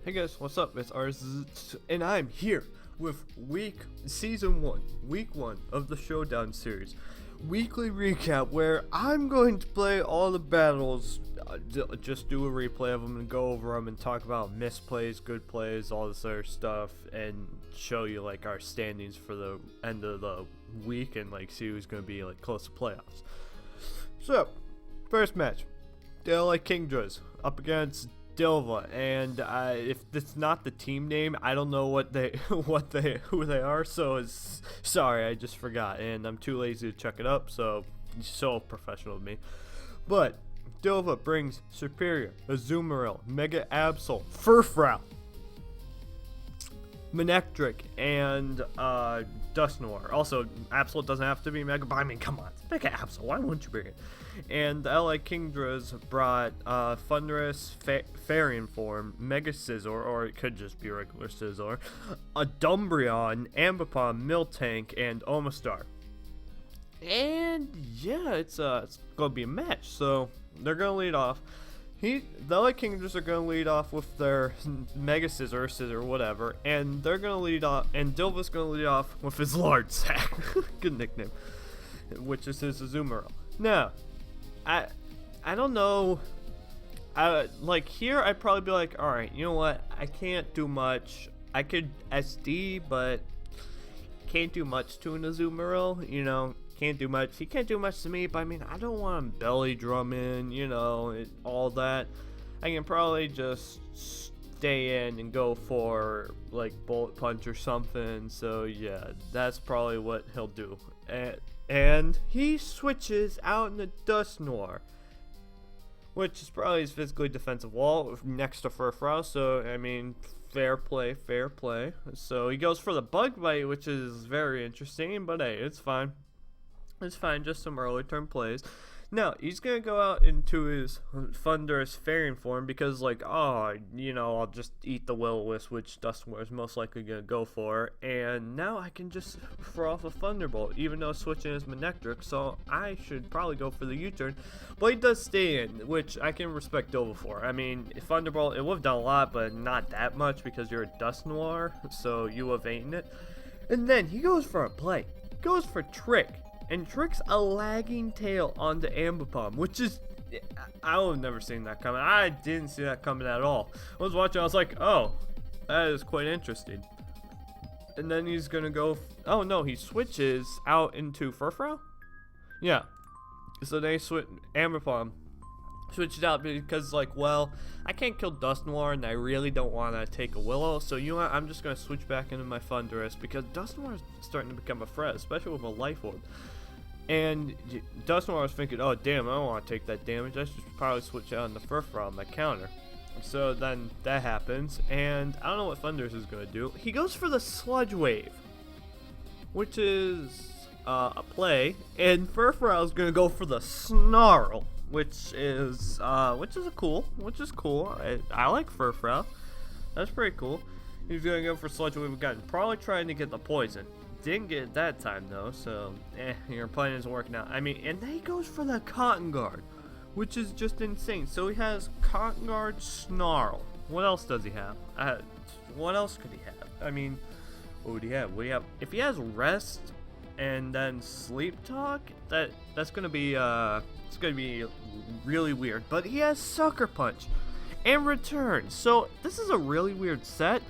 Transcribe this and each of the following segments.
Hey guys, what's up? It's RZ, and I'm here with Season 1, Week 1 of the ShowDown series. Weekly recap where I'm going to play all the battles, just do a replay of them and go over them and talk about misplays, good plays, all this other stuff, and show you like our standings for the end of the week and like see who's going to be like close to playoffs. So, first match, the LA Kingdras up against Dilva, and if it's not the team name, I don't know who they are. So it's sorry, I just forgot, and I'm too lazy to check it up. So professional of me. But Dilva brings Superior, Azumarill, Mega Absol, Furfrou, Manectric, and Dust Noir. Also, Absol doesn't have to be Mega, but I mean, come on, it's Mega Absol. Why wouldn't you bring it? And the LA Kingdras brought Thunderous Fairy form, Mega Scizor, or it could just be regular Scizor, a Dumbreon, Ambipom, Miltank, and Omastar. And yeah, it's gonna be a match. So they're gonna lead off. The LA Kingdras are gonna lead off with their Mega Scizor, whatever, and they're gonna lead off. And Dilva's gonna lead off with his large sack, good nickname, which is his Azumarill. Now, I don't know. Like here, I'd probably be like, all right, you know what? I can't do much. I could SD, but can't do much to an Azumarill. You know, can't do much. He can't do much to me, but I mean, I don't want him belly drumming. You know, all that. I can probably just stay in and go for like Bullet Punch or something. So yeah, that's probably what he'll do. And he switches out in the Dust Noir, which is probably his physically defensive wall next to Furfrou. So I mean, fair play. So he goes for the Bug Bite, which is very interesting, but hey, it's fine. It's fine, just some early turn plays. Now, he's going to go out into his Thunderous Fairy form because, like, oh, you know, I'll just eat the Will-O-Wisp, which Dustnoir is most likely going to go for. And now I can just throw off a Thunderbolt, even though switching is Manectric, so I should probably go for the U-turn. But he does stay in, which I can respect Dilva for. I mean, Thunderbolt, it would have done a lot, but not that much because you're a Dustnoir, so you have eaten it. And then he goes for a play. He goes for Trick. And Trick's a lagging tail onto Ambipom, which is, I would have never seen that coming. I didn't see that coming at all. I was watching, I was like, oh, that is quite interesting. And then he's going to go, oh no, he switches out into Furfrou? Yeah. So they switch, Ambipom switches out because, like, well, I can't kill Dust Noir and I really don't want to take a Willow. So, you know what, I'm just going to switch back into my Thunderous because Dust Noir is starting to become a threat, especially with a Life Orb. And Dust Noir was thinking, oh damn, I don't want to take that damage. I should probably switch out into Furfrou on my counter. So then that happens, and I don't know what Thunderous is going to do. He goes for the Sludge Wave, which is a play, and Furfrou is going to go for the Snarl, which is cool. I like Furfrou. That's pretty cool. He's going to go for Sludge Wave again, probably trying to get the poison. Didn't get it that time though, so your plan isn't working out. I mean, and then he goes for the Cotton Guard, which is just insane. So he has Cotton Guard, Snarl. What else does he have? What else could he have? I mean, what would he have? If he has Rest and then Sleep Talk, that's gonna be it's gonna be really weird. But he has Sucker Punch and Return, so this is a really weird set.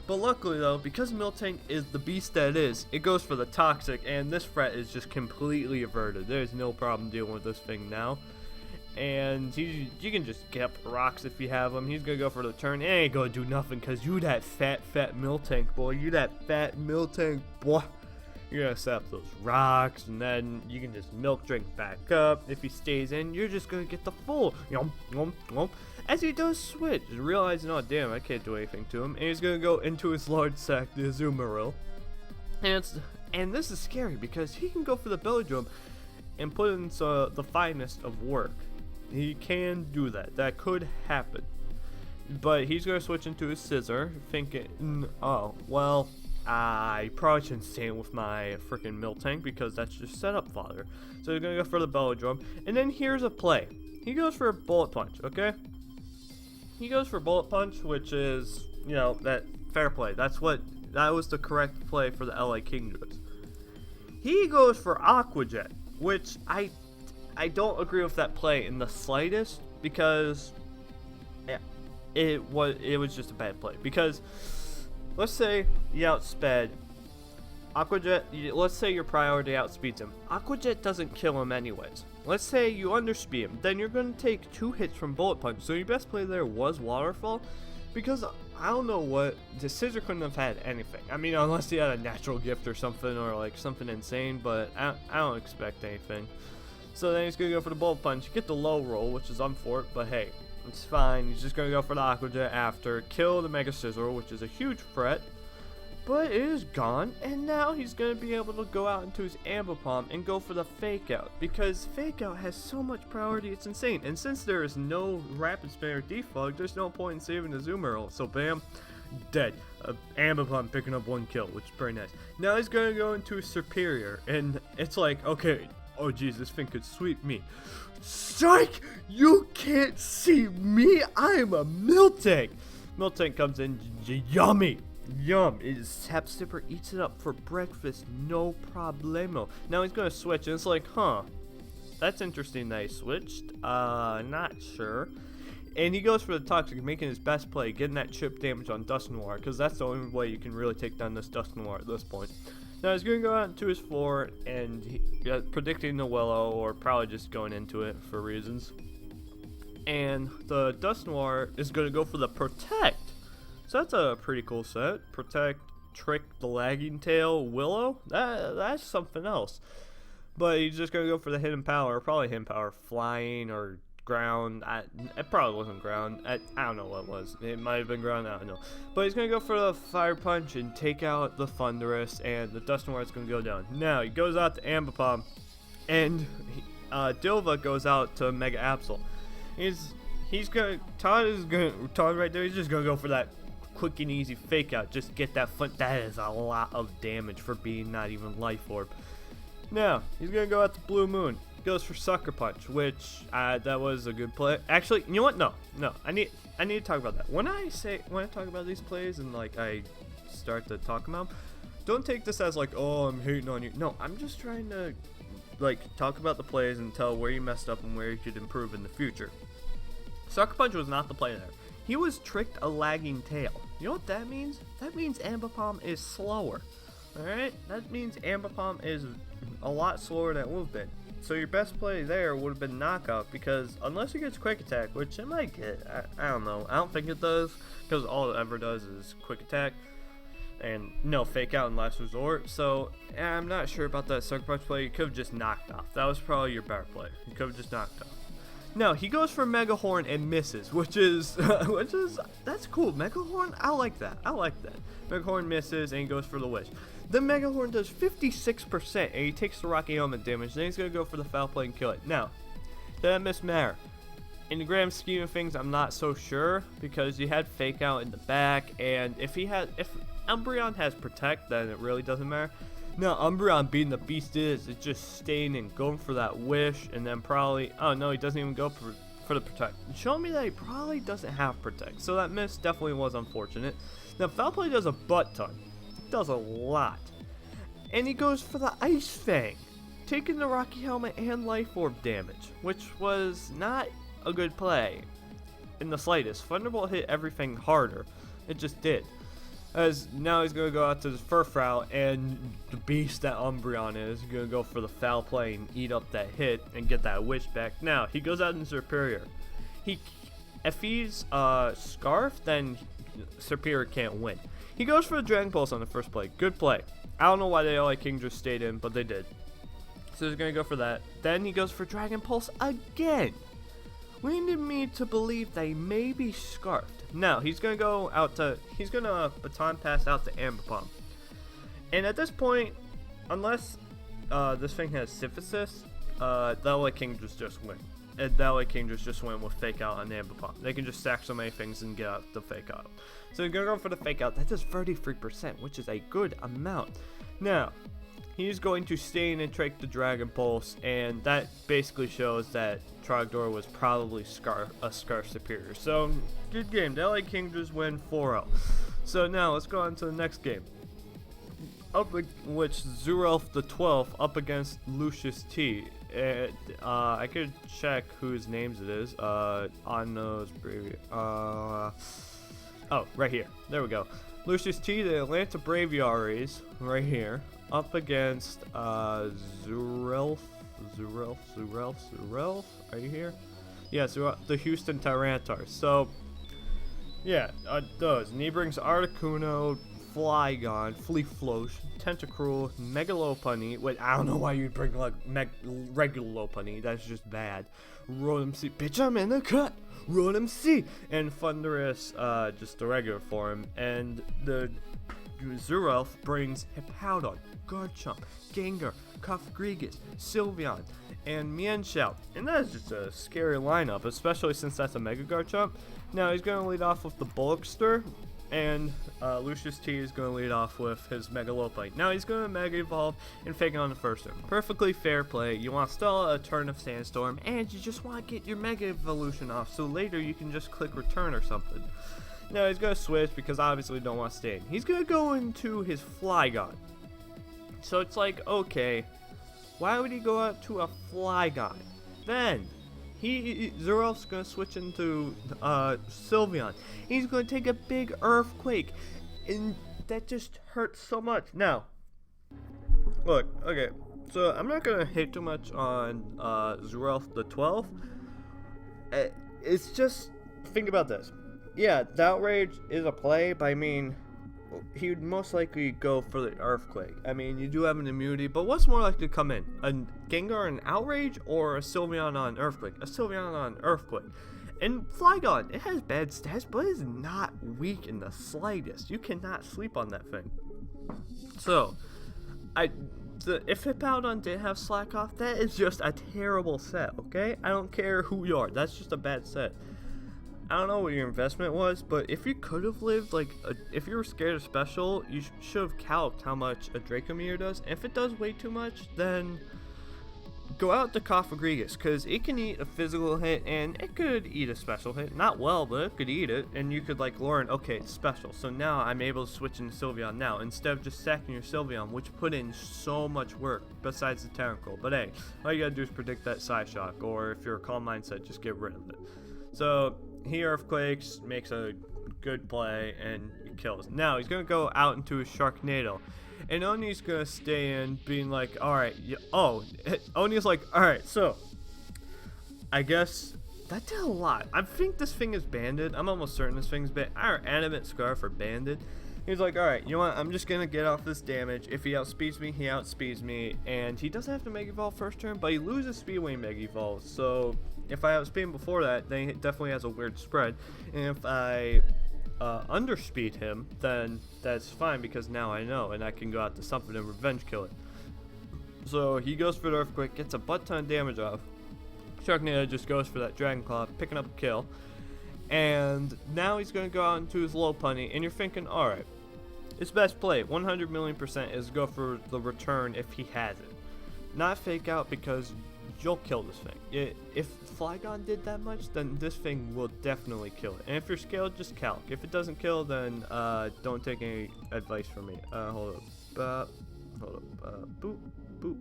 But luckily though, because Miltank is the beast that it is, it goes for the Toxic, and this threat is just completely averted. There's no problem dealing with this thing now. And you can just get up rocks if you have them. He's going to go for the turn. It ain't going to do nothing because you that fat Miltank boy. You that fat Miltank boy. You're going to set up those rocks, and then you can just Milk Drink back up. If he stays in, you're just going to get the full yum, yum, yum. As he does switch, realizing, oh damn, I can't do anything to him, and he's gonna go into his large sack, the Azumarill. And this is scary because he can go for the Belly Drum and put in the finest of work. He can do that. That could happen. But he's gonna switch into his Scizor, thinking, oh well, I probably shouldn't stay in with my freaking Miltank because that's just setup fodder. So he's gonna go for the Belly Drum, and then here's a play. He goes for a Bullet Punch, okay? He goes for Bullet Punch, which is you know, that fair play. That was the correct play for the LA Kingdoms. He goes for Aquajet, which I don't agree with that play in the slightest, because it was just a bad play. Because let's say you outsped Aquajet, let's say your priority outspeeds him. Aquajet doesn't kill him anyways. Let's say you underspeed him, then you're going to take 2 hits from Bullet Punch. So your best play there was Waterfall, because I don't know what, the Scissor couldn't have had anything. I mean, unless he had a natural gift or something, or like something insane, but I don't expect anything. So then he's going to go for the Bullet Punch, get the low roll, which is unfortunate, but hey, it's fine. He's just going to go for the Aquajet after, kill the Mega Scissor, which is a huge threat. But it is gone, and now he's going to be able to go out into his Ambipom and go for the Fake Out, because Fake Out has so much priority, it's insane. And since there is no Rapid Spin or Defog, there's no point in saving the Zoom roll. So bam, dead. Ambipom picking up 1 kill, which is pretty nice. Now he's going to go into his Superior, and it's like, okay, oh geez, this thing could sweep me. Strike! You can't see me! I am a Miltank! Miltank comes in, yummy! Yum, Tap Sipper eats it up for breakfast, no problemo. Now he's gonna switch, and it's like, huh, that's interesting that he switched, not sure. And he goes for the Toxic, making his best play, getting that chip damage on Dust Noir, because that's the only way you can really take down this Dust Noir at this point. Now he's gonna go out into his fort, and predicting the Willow, or probably just going into it for reasons. And the Dust Noir is gonna go for the Protect. So that's a pretty cool set. Protect, Trick, the Lagging Tail, Willow. That's something else. But he's just going to go for the Hidden Power. Probably Hidden Power, Flying or Ground. It probably wasn't Ground. I don't know what it was. It might have been Ground. I don't know. But he's going to go for the Fire Punch and take out the Thunderous. And the Dust Noir is going to go down. Now he goes out to Ambipom. And Dilva goes out to Mega Absol. Todd right there, he's just going to go for that quick and easy Fake Out, just get that front. That is a lot of damage for being not even Life Orb. Now he's gonna go out to Blue Moon, goes for Sucker Punch, which that was a good play. Actually, you know what? No, I need to talk about that. When I talk about these plays and like I start to talk about them, don't take this as like, oh, I'm hating on you. No, I'm just trying to like talk about the plays and tell where you messed up and where you could improve in the future. Sucker Punch was not the play there. He was tricked a Lagging Tail. You know what that means? That means Ambipom is slower. Alright? That means Ambipom is a lot slower than it would have been. So your best play there would have been Knockout, because unless it gets Quick Attack, which it might get, I don't know. I don't think it does, because all it ever does is Quick Attack. And no Fake Out in Last Resort. So I'm not sure about that Sucker Punch play. You could have just knocked off. That was probably your better play. You could have just knocked off. No, he goes for Mega Horn and misses, which is that's cool. Mega Horn, I like that. Mega Horn misses and he goes for the Wish. Then Mega Horn does 56% and he takes the Rocky Helmet damage. Then he's gonna go for the Foul Play and kill it. Now, did that miss matter? In the grand scheme of things, I'm not so sure, because he had Fake Out in the back, and if Umbreon has Protect, then it really doesn't matter. No, Umbreon being the beast is just staying and going for that Wish, and then probably, oh no, he doesn't even go for the Protect. Showing me that he probably doesn't have Protect, so that miss definitely was unfortunate. Now, Foul Play does a butt ton. It does a lot. And he goes for the Ice Fang, taking the Rocky Helmet and Life Orb damage, which was not a good play in the slightest. Thunderbolt hit everything harder. It just did. As now he's going to go out to the Furfrou, and the beast that Umbreon is going to go for the Foul Play and eat up that hit and get that Wish back. Now, he goes out in Superior. If he's Scarf, then Superior can't win. He goes for the Dragon Pulse on the first play. Good play. I don't know why they LA King just stayed in, but they did. So he's going to go for that. Then he goes for Dragon Pulse again, leading me to believe they may be Scarfed. Now, he's going to Baton Pass out to Ambipom. And at this point, unless this thing has Syphysis, the LA King just win. The LA King just win with Fake Out on Ambipom. They can just stack so many things and get out the Fake Out. So he's going to go for the Fake Out. That does 33%, which is a good amount. Now, he's going to stay in and take the Dragon Pulse, and that basically shows that Trogdor was probably a Scarf superior. So, good game. The LA Kingdras win 4-0. So now, let's go on to the next game. Which Zurelf the 12th up against Lucius T. I could check whose names it is. On those oh, right here. There we go. Lucius T, the Atlanta Braviaries, right here, up against Zurelf. Are you here? Yeah, the Houston Tyrantars. So, yeah, those. And he brings Articuno, Flygon, Fleafloche, Tentacruel, Megalopunny. Wait, I don't know why you'd bring like regular Lopunny. That's just bad. Rotom C. Bitch, I'm in the cut. Rotom C. And Thunderous, just the regular form. And the Zurelf brings Hippowdon, Garchomp, Gengar, Cofagrigus, Sylveon, and Mienshao. And that is just a scary lineup, especially since that's a Mega Garchomp. Now he's going to lead off with the Bulkster, and Lucius T is going to lead off with his Mega Lopunny. Now he's going to Mega Evolve and Fake on the first turn. Perfectly fair play. You want still a turn of Sandstorm, and you just want to get your Mega Evolution off, so later you can just click Return or something. Now he's going to switch because obviously you don't want to stay in. He's going to go into his Flygon. So it's like, okay, why would he go out to a Flygon? Then Zurelf's gonna switch into Sylveon. He's gonna take a big Earthquake, and that just hurts so much. Now, look, okay, so I'm not gonna hate too much on Zurelf the 12th. It's just, think about this. Yeah, the Outrage is a play, but I mean, he would most likely go for the Earthquake. I mean, you do have an immunity, but what's more likely to come in? A Gengar on Outrage or a Sylveon on Earthquake? A Sylveon on Earthquake. And Flygon, it has bad stats, but it is not weak in the slightest. You cannot sleep on that thing. So, if Hippowdon did have Slack Off, that is just a terrible set, okay? I don't care who you are, that's just a bad set. I don't know what your investment was, but if you could have lived, like, if you were scared of special, you should have calced how much a Dracometer does. And if it does way too much, then go out to Cofagrigus, because it can eat a physical hit, and it could eat a special hit. Not well, but it could eat it, and you could, like, learn, okay, it's special. So now I'm able to switch into Sylveon now, instead of just sacking your Sylveon, which put in so much work, besides the Tentacruel. But hey, all you gotta do is predict that Psyshock, or if you're a calm mindset, just get rid of it. So he Earthquakes, makes a good play, and it kills. Now he's gonna go out into his Sharknado, and Oni's gonna stay in, being like, alright, Oni's like, alright, so I guess that did a lot. I think this thing is banded. I'm almost certain this thing's banded. Our Animate Scarf are banded. He's like, alright, you know what, I'm just gonna get off this damage. If he outspeeds me, he outspeeds me, and he doesn't have to Mega Evolve first turn, but he loses Speedway Mega Evolve, so if I outspeed him before that, then he definitely has a weird spread. And if I underspeed him, then that's fine, because now I know, and I can go out to something and revenge kill it. So he goes for the Earthquake, gets a butt ton of damage off. Sharknado just goes for that Dragon Claw, picking up a kill. And now he's going to go out into his Lopunny, and you're thinking, alright, his best play, 100 million% is go for the return if he has it. Not fake out, because you'll kill this thing. If Flygon did that much, then this thing will definitely kill it. And if you're scaled, just calc. If it doesn't kill, then don't take any advice from me. Hold up. Boop, boop.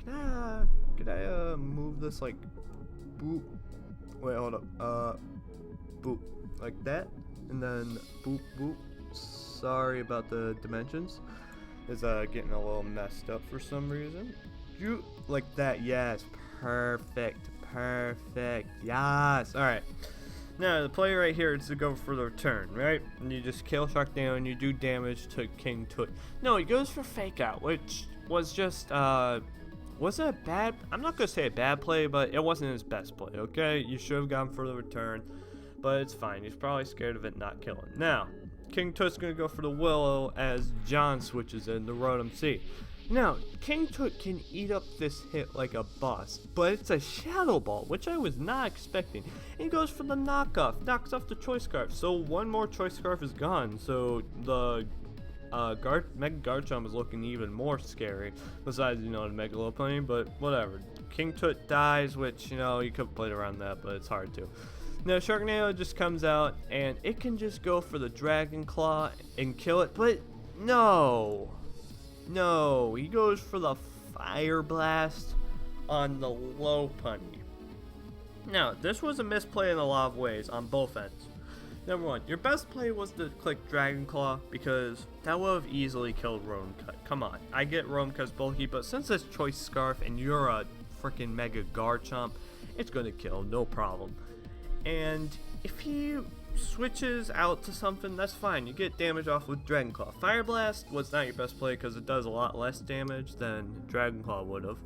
Can I move this like boop? Wait, hold up. Boop, like that, and then boop, boop. Sorry about the dimensions. It's getting a little messed up for some reason. You like that? Yes, perfect, yes. All right. Now the play right here is to go for the return, right? And you just kill Sharknado and you do damage to King Tut. No, he goes for Fake Out, which was just was it a bad? I'm not gonna say a bad play, but it wasn't his best play. Okay, you should have gone for the return, but it's fine. He's probably scared of it not killing. Now, King Tut's gonna go for the Willow as John switches in the Rotom C. Now, King Tut can eat up this hit like a boss, but it's a Shadow Ball, which I was not expecting. And he goes for the knockoff, knocks off the Choice Scarf, so one more Choice Scarf is gone, so the Mega Garchomp is looking even more scary, besides, the Mega Lopunny, but whatever. King Tut dies, which, you could play around that, but it's hard to. Now, Sharknado just comes out, and it can just go for the Dragon Claw and kill it, but no, he goes for the Fire Blast on the Lopunny. Now, this was a misplay in a lot of ways on both ends. Number one, your best play was to click Dragon Claw because that would have easily killed Rotom-Cut. Come on, I get Rotom-Cut's bulky, but since it's Choice Scarf and you're a freaking Mega Garchomp, it's gonna kill, no problem. And if he switches out to something, that's fine. You get damage off with Dragon Claw. Fire Blast was not your best play because it does a lot less damage than Dragon Claw would have.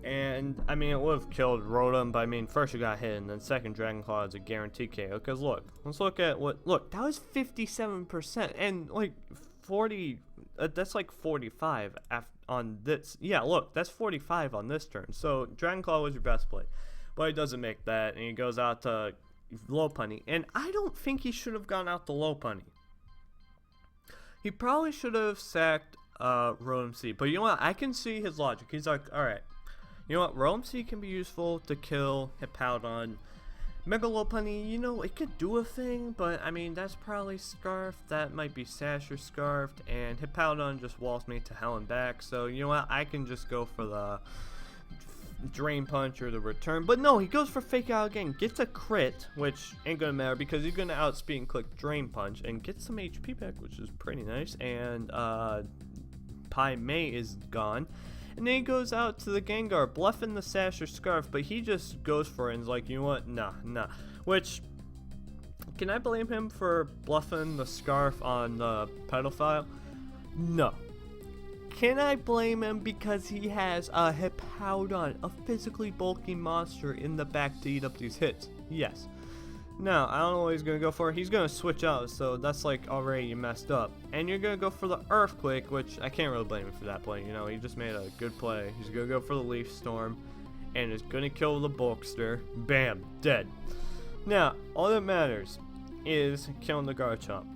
And, it would have killed Rotom, but first you got hit, and then second Dragon Claw is a guaranteed KO. Because let's look at look, that was 57%, and 40, that's 45 on this. Yeah, look, that's 45 on this turn. So Dragon Claw was your best play, but he doesn't make that, and he goes out to Lopunny. And I don't think he should have gone out to Lopunny. He probably should have sacked Rotom Seed, but you know what? I can see his logic. He's like, alright. You know what, Rotom Seed can be useful to kill Hippowdon. Mega Lopunny, it could do a thing, but that's probably Scarfed. That might be Sash or Scarfed, and Hippowdon just walls me to hell and back. So, you know what, I can just go for the Drain Punch or the Return. But no, he goes for Fake Out again, gets a crit, which ain't gonna matter because he's gonna outspeed and click Drain Punch, and gets some HP back, which is pretty nice, and Pai Mei is gone. And then he goes out to the Gengar, bluffing the Sash or Scarf, but he just goes for it and is like, you know what, nah. Which, can I blame him for bluffing the Scarf on the Pedophile? No. Can I blame him because he has a Hippowdon, a physically bulky monster in the back to eat up these hits? Yes. Now, I don't know what he's going to go for. He's going to switch out, so that's already you messed up. And you're going to go for the Earthquake, which I can't really blame him for that play. He just made a good play. He's going to go for the Leaf Storm, and is going to kill the Bulkster. Bam, dead. Now, all that matters is killing the Garchomp.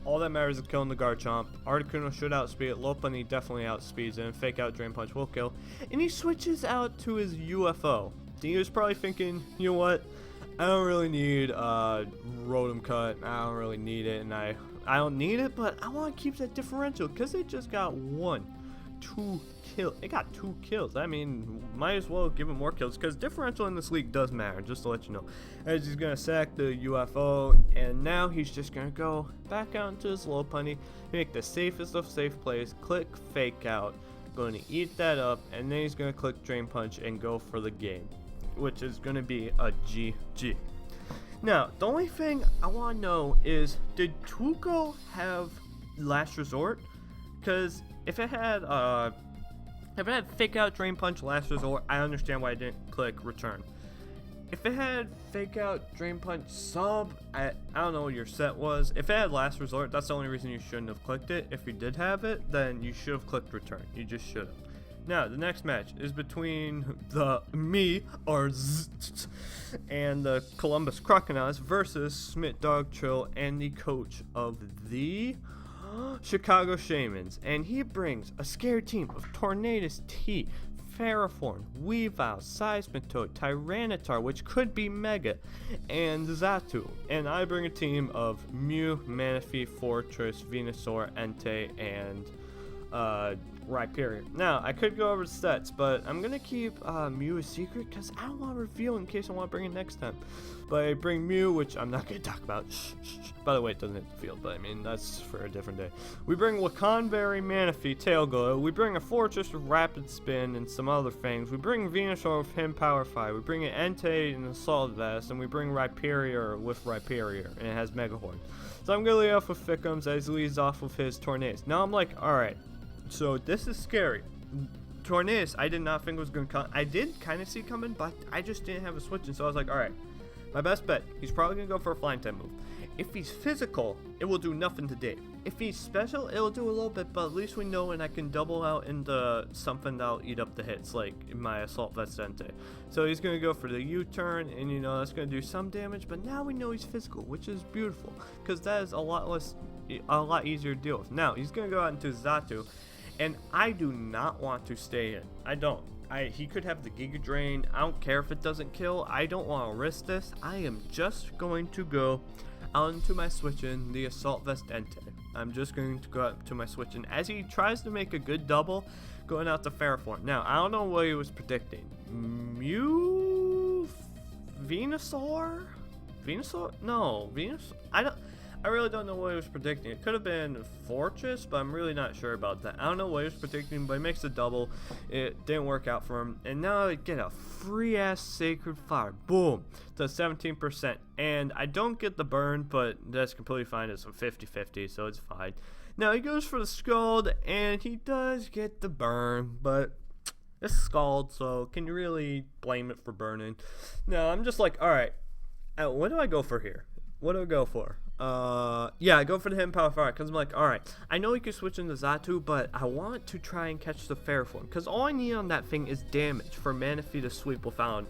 All that matters is killing the Garchomp. Articuno should outspeed it. Lopunny definitely outspeeds it, and Fake Out Drain Punch will kill. And he switches out to his UFO. He was probably thinking, you know what, I don't really need Rotom Cut, I don't really need it, and I don't need it, but I want to keep that differential, because it just got 2 kills, it got 2 kills, might as well give him more kills, because differential in this league does matter, just to let you know. As he's going to sack the UFO, and now he's just going to go back out into his Lopunny, make the safest of safe plays, click Fake Out, going to eat that up, and then he's going to click Drain Punch and go for the game, which is going to be a GG. Now, the only thing I want to know is, did Tuco have Last Resort? Because if it had Fake Out, Drain Punch, Last Resort, I understand why I didn't click Return. If it had Fake Out, Drain Punch, Sub, I don't know what your set was. If it had Last Resort, that's the only reason you shouldn't have clicked it. If you did have it, then you should have clicked Return. You just should have. Now, the next match is between and the Columbus Crocodiles versus Smit Dog Trill and the coach of the Chicago Shamans. And he brings a scared team of Tornadus T, Ferrothorn, Weavile, Seismitoad, Tyranitar, which could be Mega, and Xatu. And I bring a team of Mew, Manaphy, Fortress, Venusaur, Entei, and Rhyperior. Now, I could go over the stats, but I'm going to keep Mew a secret because I don't want to reveal in case I want to bring it next time. But I bring Mew, which I'm not going to talk about. By the way, it doesn't hit the field, but that's for a different day. We bring Laconberry, Manaphy, Tail Glow. We bring a Fortress with Rapid Spin and some other things. We bring Venusaur with Him Power 5. We bring an Entei and Assault Vest, and we bring Rhyperior with Rhyperior, and it has Mega Horn. So I'm going to lead off with Thickums as he leads off with his Tornadus. Now I'm like, alright. So this is scary. Tornadus, I did not think was going to come. I did kind of see coming, but I just didn't have a switch, and so I was like, alright, my best bet, he's probably going to go for a Flying type move. If he's physical, it will do nothing to Dave. If he's special, it'll do a little bit, but at least we know, and I can double out into something that'll eat up the hits, like my Assault Vest Entei. So he's going to go for the U-turn, and you know, that's going to do some damage, but now we know he's physical, which is beautiful, because that is a lot easier to deal with. Now, he's going to go out into Zatu, and I do not want to stay in. I don't. He could have the Giga Drain. I don't care if it doesn't kill. I don't want to risk this. I am just going to go onto my switch in the Assault Vest Entei. I'm just going to go up to my switch in as he tries to make a good double going out to Ferroform. Now, I don't know what he was predicting. Venusaur? Venusaur? No, Venus? I really don't know what he was predicting. It could have been Fortress, but I'm really not sure about that. I don't know what he was predicting, but he makes a double. It didn't work out for him. And now I get a free-ass Sacred Fire. Boom. To 17%. And I don't get the burn, but that's completely fine. It's a 50-50, so it's fine. Now he goes for the Scald, and he does get the burn, but it's Scald, so can you really blame it for burning? No, I'm just like, alright, what do I go for here? What do I go for? Yeah, I go for the Hidden Power Fire, because I'm like, alright, I know he could switch into Zatu, but I want to try and catch the Ferroform, because all I need on that thing is damage for Manaphy to sweep without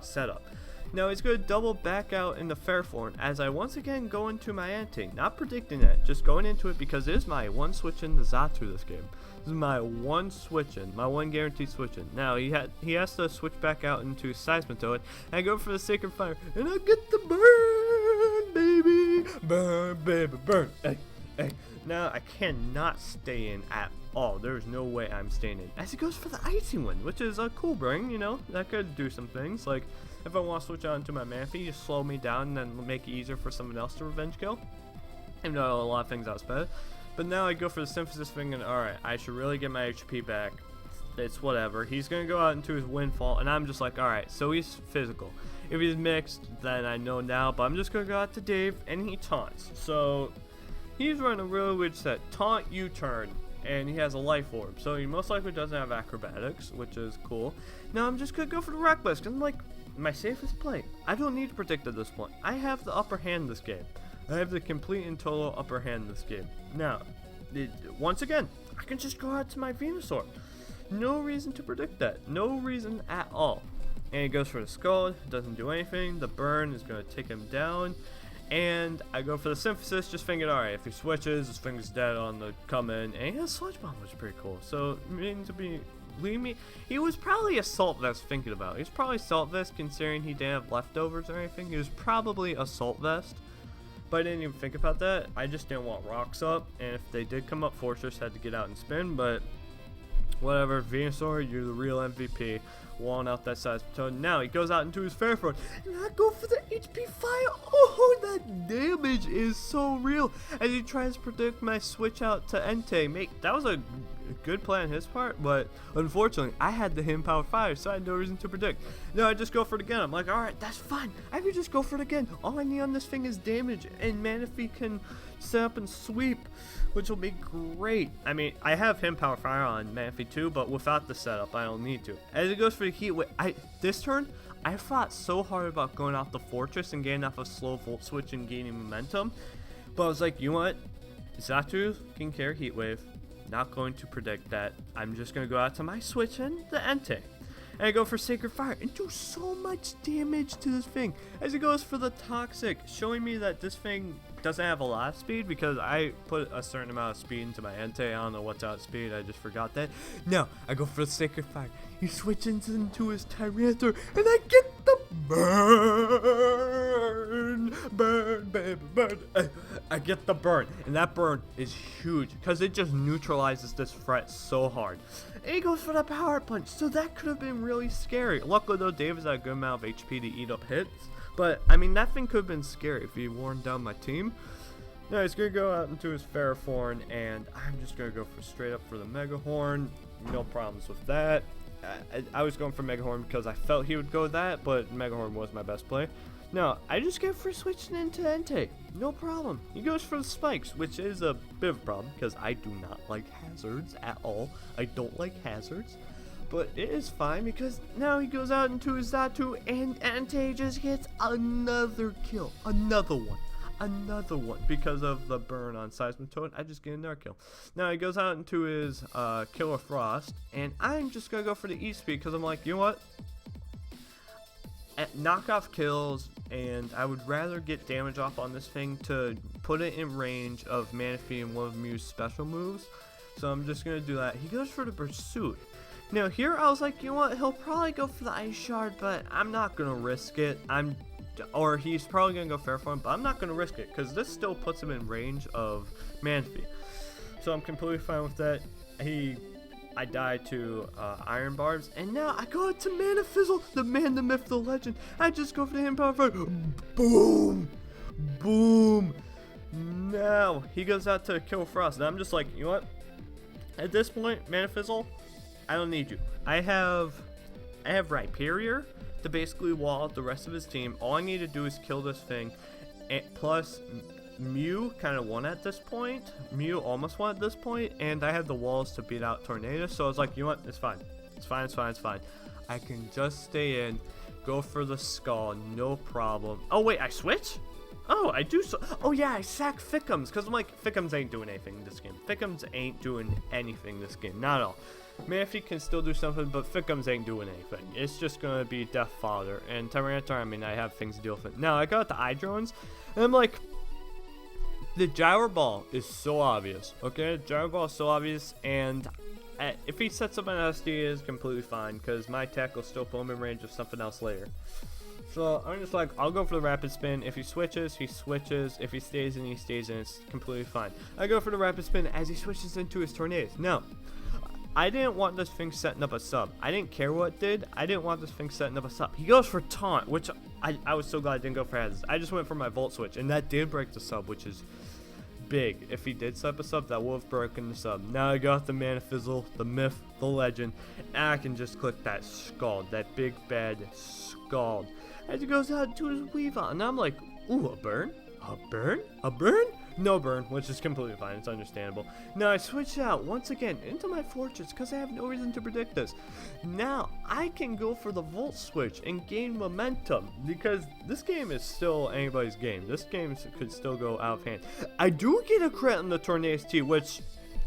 setup. Now he's going to double back out into Ferroform, as I once again go into my Entei, not predicting it, just going into it, because it is my one switch into Zatu this game. This is my one switch in, my one guaranteed switch in. Now he has to switch back out into Seismitoad, and I go for the Sacred Fire, and I get the burn, baby, burn, baby, burn. Hey, hey. Now I cannot stay in at all. There's no way I'm staying in. As he goes for the Icy Wind, which is a cool bring, you know, that could do some things. Like if I want to switch on to my Manaphy, just slow me down and then make it easier for someone else to revenge kill. Even though a lot of things I was better. But now I go for the Synthesis thing, and alright, I should really get my HP back. It's whatever. He's going to go out into his Windfall, and I'm just like, alright, so he's physical. If he's mixed, then I know now, but I'm just going to go out to Dave, and he taunts. So he's running a really weird set. Taunt, U-turn, and he has a Life Orb, so he most likely doesn't have Acrobatics, which is cool. Now I'm just going to go for the Rock Blast, because I'm like, my safest play. I don't need to predict at this point. I have the upper hand this game. I have the complete and total upper hand this game. Now, once again, I can just go out to my Venusaur. No reason to predict that. No reason at all. And he goes for the Scald, doesn't do anything. The burn is going to take him down. And I go for the Synthesis, just thinking, alright, if he switches, his thing is dead on the come in. And his Sludge Bomb was pretty cool. So, he was probably Assault Vest thinking about. He was probably Assault Vest considering he didn't have leftovers or anything. He was probably Assault Vest. But I didn't even think about that. I just didn't want rocks up, and if they did come up, Fortress had to get out and spin, but whatever. Venusaur, you're the real MVP. Walling out that Seismitoad. Now he goes out into his Ferroform, and I go for the HP Fire. Oh, that damage is so real. As he tries to predict my switch out to Entei. That was a good play on his part, but unfortunately, I had the Hidden Power Fire, so I had no reason to predict. No, I just go for it again. I'm like, alright, that's fine. I could just go for it again. All I need on this thing is damage, and Manaphy can set up and sweep, which will be great. I mean, I have Hidden Power Fire on Manaphy too, but without the setup, I don't need to. As it goes for the Heat Wave, this turn, I thought so hard about going off the Fortress and getting off a slow Volt Switch and gaining momentum, but I was like, you know what? Zatu can carry Heat Wave. Not going to predict that. I'm just going to go out to my switch in the Entei. And I go for Sacred Fire and do so much damage to this thing. As it goes for the Toxic, showing me that this thing doesn't have a lot of speed because I put a certain amount of speed into my Entei. I don't know what's out speed. I just forgot that. Now, I go for the Sacred Fire. He switches into his Tyranitar and I get the burn. Burn, baby, burn. I get the burn, and that burn is huge because it just neutralizes this threat so hard. And he goes for the Power Punch, so that could have been really scary. Luckily though, David's had a good amount of HP to eat up hits, but I mean that thing could have been scary if he worn down my team. Now he's gonna go out into his Ferroform, and I'm just gonna go for straight up for the Mega Horn. No problems with that. I was going for Mega Horn because I felt he would go that, but Mega Horn was my best play. Now, I just get for switching into Entei. No problem. He goes for the Spikes, which is a bit of a problem because I do not like hazards at all. I don't like hazards. But it is fine because now he goes out into his Zatu and Entei just gets another kill. Another one. another one. Because of the burn on Seismitoad, I just get another kill. Now he goes out into his Killer Frost, and I'm just gonna go for the E-Speed because I'm like, you know what? Knock off kills, and I would rather get damage off on this thing to put it in range of Manaphy and one of Mew's special moves. So I'm just gonna do that. He goes for the Pursuit. Now here I was like, you know what? He'll probably go for the Ice Shard, but I'm not gonna risk it. Or he's probably gonna go Fair Form, but I'm not gonna risk it because this still puts him in range of Manaphy. So I'm completely fine with that. I died to Iron Barbs, and now I go out to Mana Fizzle, the man, the myth, the legend. I just go for the Hand Power Fire. Boom! Boom! Now he goes out to kill Frost, and I'm just like, you know what? At this point, Mana Fizzle, I don't need you. I have Rhyperior to basically wall out the rest of his team. All I need to do is kill this thing, and plus Mew kind of won at this point. Mew almost won at this point, and I had the walls to beat out Tornadus, so I was like, you know what? It's fine. It's fine, it's fine, it's fine. I can just stay in, go for the Skull, no problem. Oh, wait, I switch? Oh, I do so. Oh, yeah, I sack Fickums, because I'm like, Fickums ain't doing anything this game. Fickums ain't doing anything this game, not at all. Manaphy can still do something, but Fickums ain't doing anything. It's just gonna be Death Fodder. And Tyranitar, I mean, I have things to deal with it. Now, I got the Eye-Drones, and I'm like, the Gyro Ball is so obvious, okay? Gyro Ball is so obvious, and if he sets up an SD, it is completely fine, because my attack will still put him in range of something else later. So, I'm just like, I'll go for the Rapid Spin. If he switches, he switches. If he stays in, he stays in. It's completely fine. I go for the Rapid Spin as he switches into his Tornadus. Now, I didn't want this thing setting up a sub. I didn't care what it did. I didn't want this thing setting up a sub. He goes for Taunt, which I was so glad I didn't go for Hazards. I just went for my Volt Switch, and that did break the sub, which is big. If he did set up a sub, that would have broken the sub. Now I got the Mana Fizzle, the Myth, the Legend, and I can just click that Scald, that big bad Scald. As he goes out to his Weavile, and I'm like, ooh, a burn? A burn? A burn? No burn, which is completely fine. It's understandable. Now I switch out once again into my Fortress because I have no reason to predict this. Now I can go for the Volt Switch and gain momentum because this game is still anybody's game. This game could still go out of hand. I do get a crit on the Tornadus T, which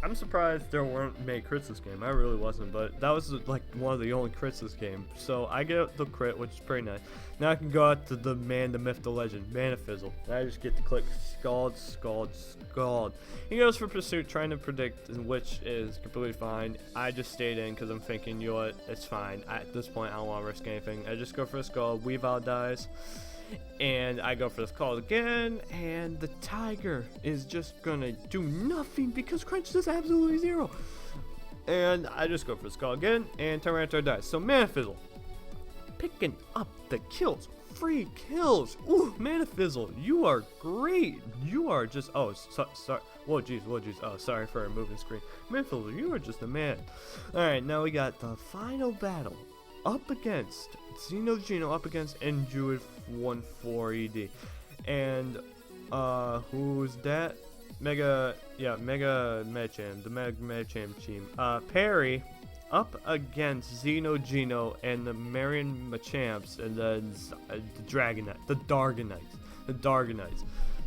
I'm surprised there weren't many crits this game. I really wasn't, but that was like one of the only crits this game. So I get the crit, which is pretty nice. Now I can go out to the man, the myth, the legend, Mana Fizzle. I just get to click Scald, Scald, Scald. He goes for Pursuit, trying to predict, which is completely fine. I just stayed in because I'm thinking, you know what, it's fine. At this point, I don't want to risk anything. I just go for a Scald. Weavile dies. And I go for the Scald again, and the Tiger is just gonna do nothing because Crunch does absolutely zero. And I just go for the Scald again, and Tyranitar dies. So Mana Fizzle, picking up the kills, free kills. Ooh, Mana Fizzle, you are great. You are just, sorry. Whoa, jeez. Oh, sorry for a moving screen. Mana Fizzle, you are just a man. Alright, now we got the final battle up against Xenogeno, up against Endruid 1-4 ED. And who's that? Mega Medicham, the Mega Medicham team. Perry up against Xenogeno and the Marion Machamps, and then the Dargonites.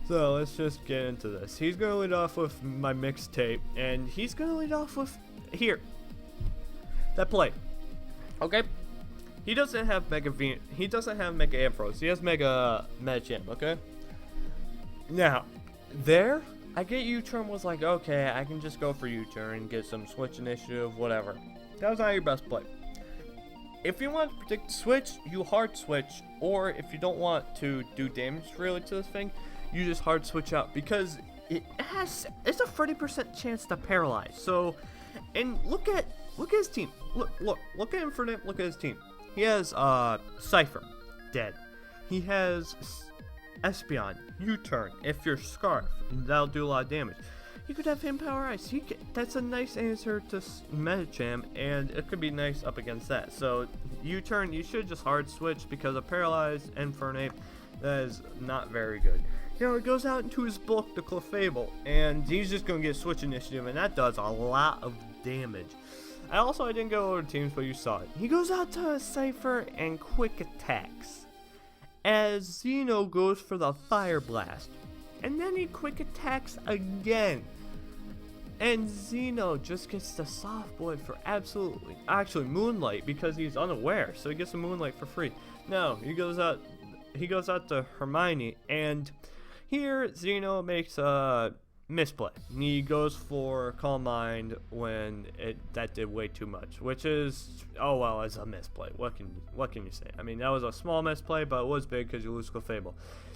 So let's just get into this. He's gonna lead off with my mixtape, and he's gonna lead off with that play. Okay. He doesn't have Mega Ampharos. He has Mega Medicham, okay? Now, there, I get U-turn was like, okay, I can just go for U-turn and get some switch initiative, whatever. That was not your best play. If you want to predict switch, you hard switch, or if you don't want to do damage really to this thing, you just hard switch out because it's a 30% chance to paralyze. So, and look at his team. Look at Infernape, look at his team. He has Cypher, dead. He has Espeon, U-turn. If you're Scarf, that'll do a lot of damage. You could have him Power Ice. That's a nice answer to Medicham, and it could be nice up against that. So U-turn, you should just hard switch because a paralyzed Infernape, that is not very good. You know, it goes out into his book, the Clefable, and he's just gonna get switch initiative, and that does a lot of damage. I didn't go over teams, but you saw it. He goes out to Cypher and quick attacks. As Xeno goes for the Fire Blast. and then he quick attacks again. And Zeno just gets the soft boy for actually Moonlight, because he's unaware, so he gets the Moonlight for free. Now he goes out to Hermione, and here Zeno makes a misplay. He goes for Calm Mind when that did way too much, which is, oh well, as a misplay. What can you say? I mean, that was a small misplay, but it was big because you lose Clefable.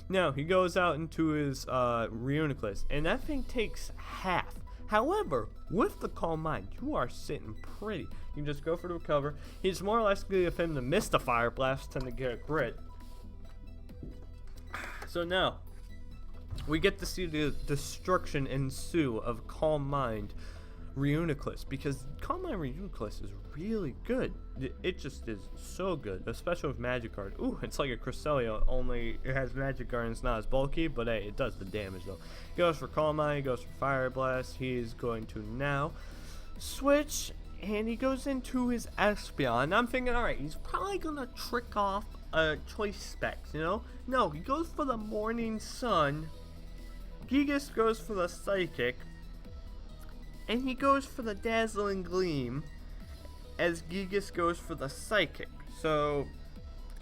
Now he goes out into his Reuniclus, and that thing takes half. However, with the Calm Mind, you are sitting pretty. You can just go for the recover. It's more or less good of him to miss the Fire Blast than to get a crit. So now, we get to see the destruction ensue of Calm Mind Reuniclus, because Calm Mind Reuniclus is really good. It just is so good, especially with Magic Guard. Ooh, it's like a Cresselia, only it has Magic Guard and it's not as bulky, but hey, it does the damage though. He goes for Calm Mind, he goes for Fire Blast. He's going to now switch, and he goes into his Espeon. And I'm thinking, alright, he's probably gonna trick off Choice Specs, you know? No, he goes for the Morning Sun. Gigas goes for the Psychic, and he goes for the Dazzling Gleam, as Gigas goes for the Psychic. So,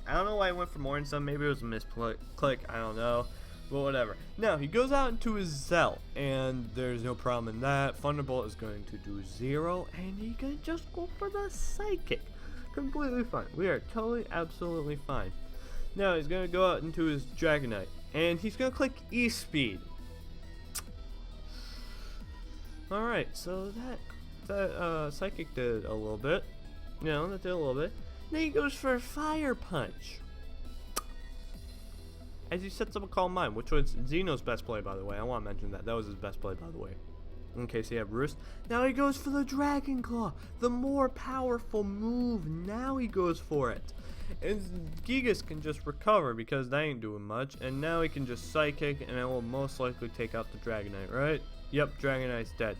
I don't know why I went for Morning Sun. Maybe it was a misclick, I don't know, but whatever. Now, he goes out into his Zell, and there's no problem in that. Thunderbolt is going to do 0, and he can just go for the Psychic. Completely fine. We are totally, absolutely fine. Now, he's going to go out into his Dragonite, and he's going to click E-Speed. Alright, so that Psychic did a little bit. You know, that did a little bit. Then he goes for Fire Punch, as he sets up a Calm Mind, which was Zeno's best play, by the way. I want to mention that. That was his best play, by the way, in case he had Roost. Now he goes for the Dragon Claw, the more powerful move. Now he goes for it. And Gigas can just recover because that ain't doing much. And now he can just Psychic, and it will most likely take out the Dragonite, right? Yep, Dragonite's dead.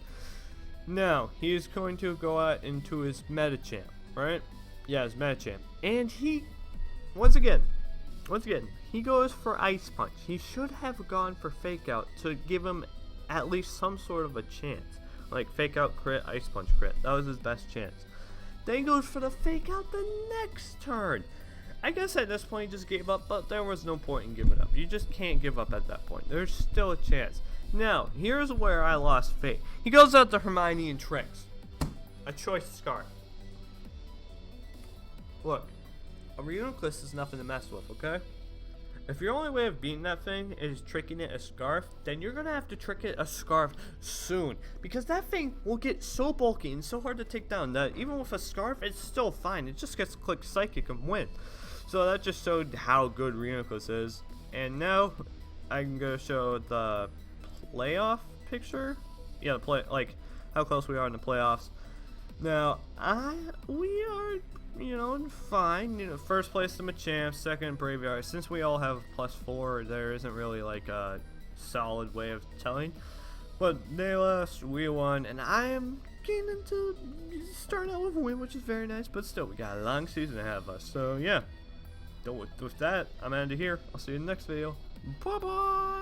Now, he is going to go out into his Medicham, right? Yeah, his Medicham. And he, once again, he goes for Ice Punch. He should have gone for Fake Out to give him at least some sort of a chance. Like Fake Out crit, Ice Punch crit. That was his best chance. Then he goes for the Fake Out the next turn. I guess at this point he just gave up, but there was no point in giving up. You just can't give up at that point. There's still a chance. Now, here's where I lost faith. He goes out to Hermione and tricks a Choice Scarf. Look, a Reuniclus is nothing to mess with, okay? If your only way of beating that thing is tricking it a Scarf, then you're gonna have to trick it a Scarf soon, because that thing will get so bulky and so hard to take down that even with a Scarf, it's still fine. It just gets to click Psychic and win. So that just showed how good Reuniclus is. And now I'm gonna show the playoff picture. Yeah, like how close we are in the playoffs. Now, we are, fine. First place to Machamp, second Braviary. Since we all have +4, there isn't really like a solid way of telling. But they lost, we won, and I am getting into starting out with a win, which is very nice. But still, we got a long season ahead of us. So yeah, with that, I'm out of here. I'll see you in the next video. Bye bye.